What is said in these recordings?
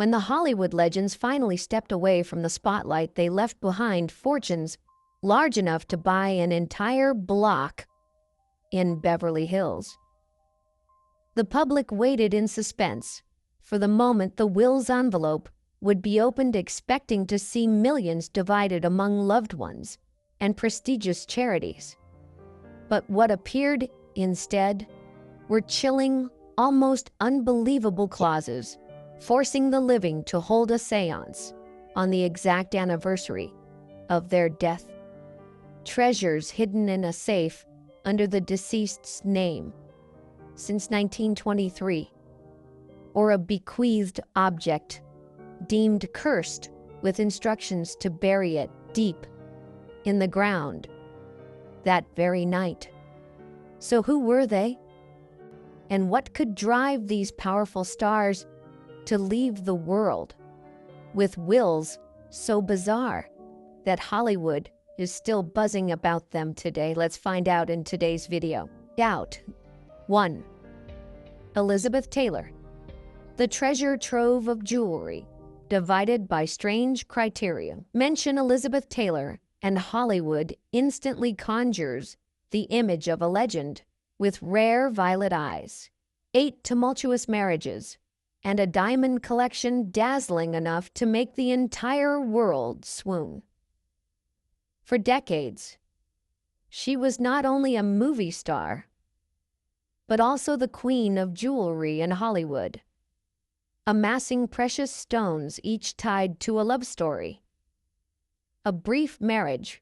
When the Hollywood legends finally stepped away from the spotlight, they left behind fortunes large enough to buy an entire block in Beverly Hills. The public waited in suspense for the moment the will's envelope would be opened, expecting to see millions divided among loved ones and prestigious charities. But what appeared instead were chilling, almost unbelievable clauses, forcing the living to hold a seance on the exact anniversary of their death. Treasures hidden in a safe under the deceased's name since 1923, or a bequeathed object deemed cursed with instructions to bury it deep in the ground that very night. So who were they? And what could drive these powerful stars to leave the world with wills so bizarre that Hollywood is still buzzing about them today? Let's find out in today's video. 1. Elizabeth Taylor. The treasure trove of jewelry, divided by strange criteria. Mention Elizabeth Taylor, and Hollywood instantly conjures the image of a legend with rare violet eyes, 8 tumultuous marriages, and a diamond collection dazzling enough to make the entire world swoon. For decades, she was not only a movie star, but also the queen of jewelry in Hollywood, amassing precious stones each tied to a love story, a brief marriage,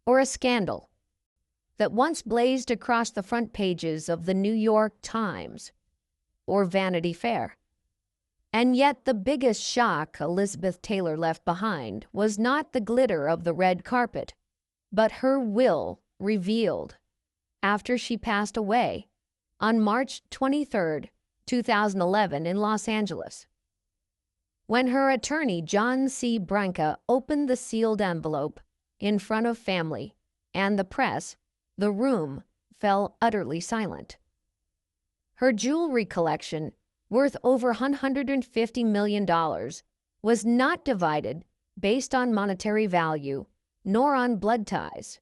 or a scandal that once blazed across the front pages of the New York Times or Vanity Fair. And yet the biggest shock Elizabeth Taylor left behind was not the glitter of the red carpet, but her will revealed after she passed away on March 23, 2011 in Los Angeles. When her attorney, John C. Branca, opened the sealed envelope in front of family and the press, the room fell utterly silent. Her jewelry collection, worth over $150 million, was not divided based on monetary value nor on blood ties.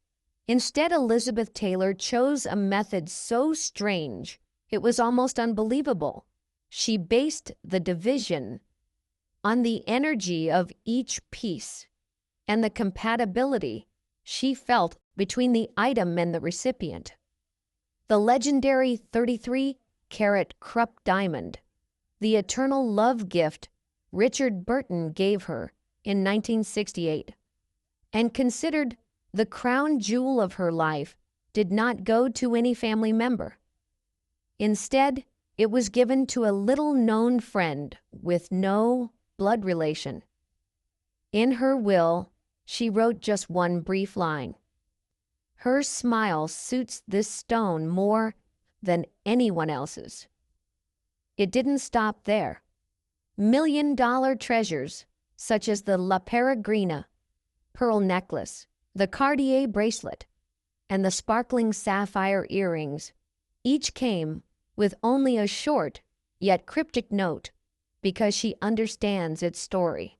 Instead, Elizabeth Taylor chose a method so strange it was almost unbelievable. She based the division on the energy of each piece and the compatibility she felt between the item and the recipient. The legendary 33-carat Krupp diamond, the eternal love gift Richard Burton gave her in 1968, and considered the crown jewel of her life, did not go to any family member. Instead, it was given to a little-known friend with no blood relation. In her will, she wrote just one brief line: "Her smile suits this stone more than anyone else's." It didn't stop there. Million-dollar treasures, such as the La Peregrina pearl necklace, the Cartier bracelet, and the sparkling sapphire earrings, each came with only a short yet cryptic note, because she understands its story.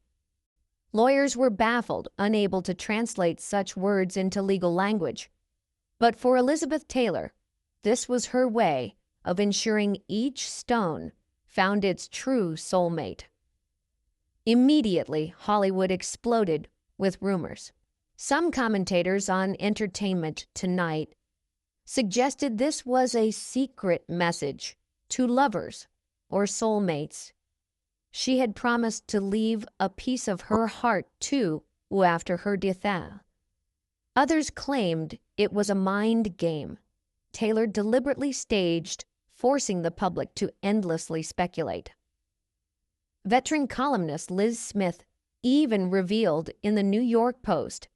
Lawyers were baffled, unable to translate such words into legal language. But for Elizabeth Taylor, this was her way of ensuring each stone found its true soulmate. Immediately, Hollywood exploded with rumors. Some commentators on Entertainment Tonight suggested this was a secret message to lovers or soulmates. She had promised to leave a piece of her heart to after her death. Others claimed it was a mind game Taylor deliberately staged, forcing the public to endlessly speculate. Veteran columnist Liz Smith even revealed in the New York Post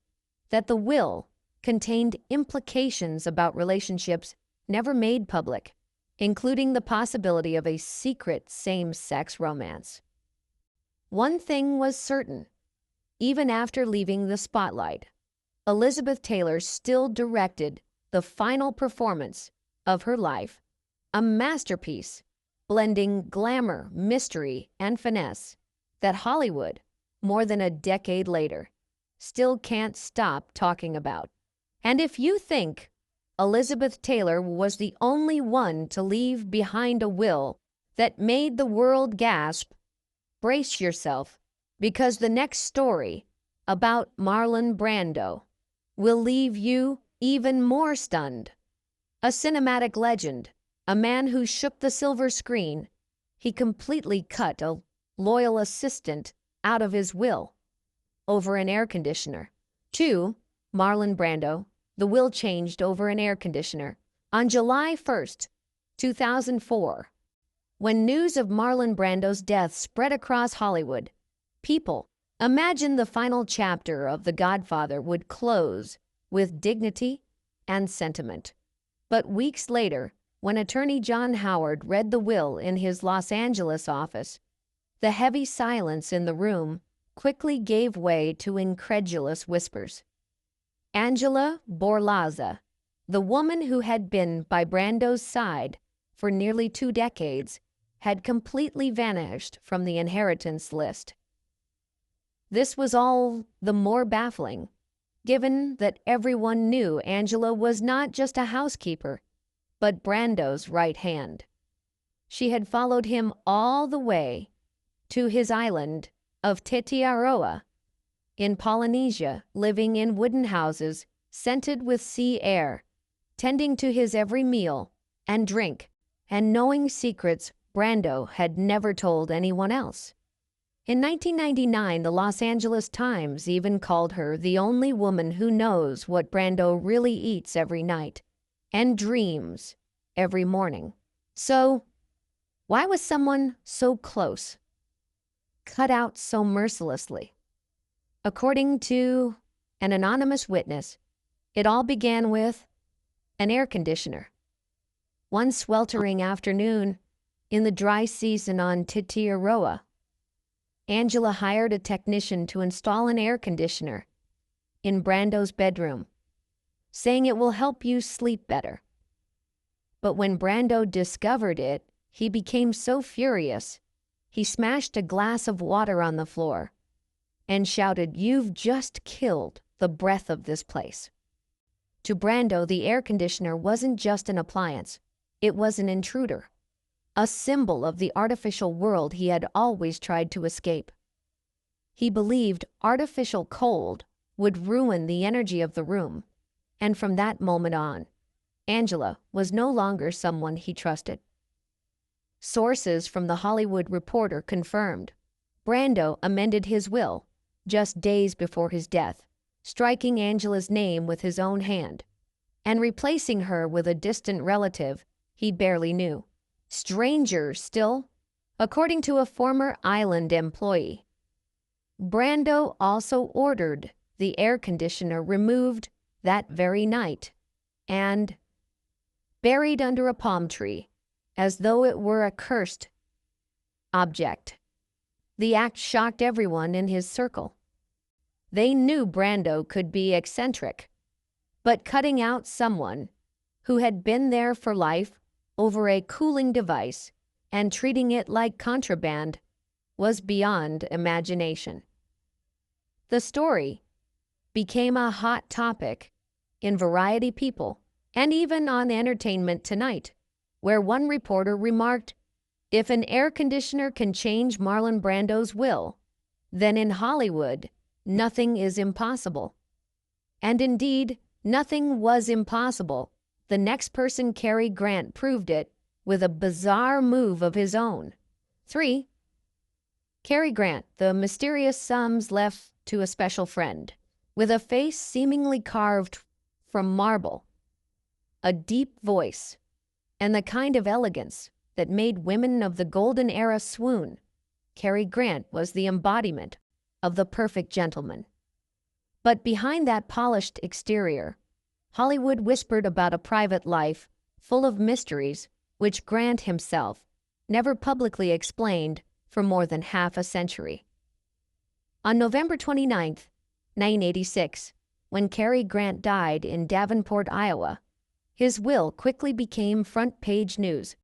that the will contained implications about relationships never made public, including the possibility of a secret same-sex romance. One thing was certain: even after leaving the spotlight, Elizabeth Taylor still directed the final performance of her life, a masterpiece blending glamour, mystery, and finesse. that Hollywood, more than a decade later, still can't stop talking about. And if you think Elizabeth Taylor was the only one to leave behind a will that made the world gasp, brace yourself, because the next story about Marlon Brando will leave you even more stunned. A cinematic legend, a man who shook the silver screen, he completely cut a loyal assistant out of his will over an air conditioner. 2. Marlon Brando, the will changed over an air conditioner. On July 1st, 2004, when news of Marlon Brando's death spread across Hollywood, people imagined the final chapter of The Godfather would close with dignity and sentiment. But weeks later, when attorney John Howard read the will in his Los Angeles office, the heavy silence in the room quickly gave way to incredulous whispers. Angela Borlaza, the woman who had been by Brando's side for nearly 2 decades, had completely vanished from the inheritance list. This was all the more baffling, given that everyone knew Angela was not just a housekeeper, but Brando's right hand. She had followed him all the way to his island of Tetiaroa in Polynesia, living in wooden houses scented with sea air, tending to his every meal and drink, and knowing secrets Brando had never told anyone else. In 1999, the Los Angeles Times even called her the only woman who knows what Brando really eats every night and dreams every morning. So, why was someone so close cut out so mercilessly? According to an anonymous witness, it all began with an air conditioner. One sweltering afternoon in the dry season on Tetiaroa, Angela hired a technician to install an air conditioner in Brando's bedroom, saying it will help you sleep better. But when Brando discovered it, he became so furious, he smashed a glass of water on the floor and shouted, "You've just killed the breath of this place." To Brando, the air conditioner wasn't just an appliance, it was an intruder, a symbol of the artificial world he had always tried to escape. He believed artificial cold would ruin the energy of the room, and from that moment on, Angela was no longer someone he trusted. Sources from The Hollywood Reporter confirmed Brando amended his will just days before his death, striking Angela's name with his own hand and replacing her with a distant relative he barely knew. Stranger still, according to a former island employee, Brando also ordered the air conditioner removed that very night and buried under a palm tree, as though it were a cursed object. The act shocked everyone in his circle. They knew Brando could be eccentric, but cutting out someone who had been there for life over a cooling device and treating it like contraband was beyond imagination. The story became a hot topic in Variety People and even on Entertainment Tonight, where one reporter remarked, "If an air conditioner can change Marlon Brando's will, then in Hollywood, nothing is impossible." And indeed, nothing was impossible. The next person, Cary Grant, proved it with a bizarre move of his own. 3. Cary Grant, the mysterious sums left to a special friend, with a face seemingly carved from marble, a deep voice, and the kind of elegance that made women of the golden era swoon. Cary Grant was the embodiment of the perfect gentleman. But behind that polished exterior, Hollywood whispered about a private life full of mysteries which Grant himself never publicly explained for more than half a century. On November 29, 1986, when Cary Grant died in Davenport, Iowa, his will quickly became front-page news.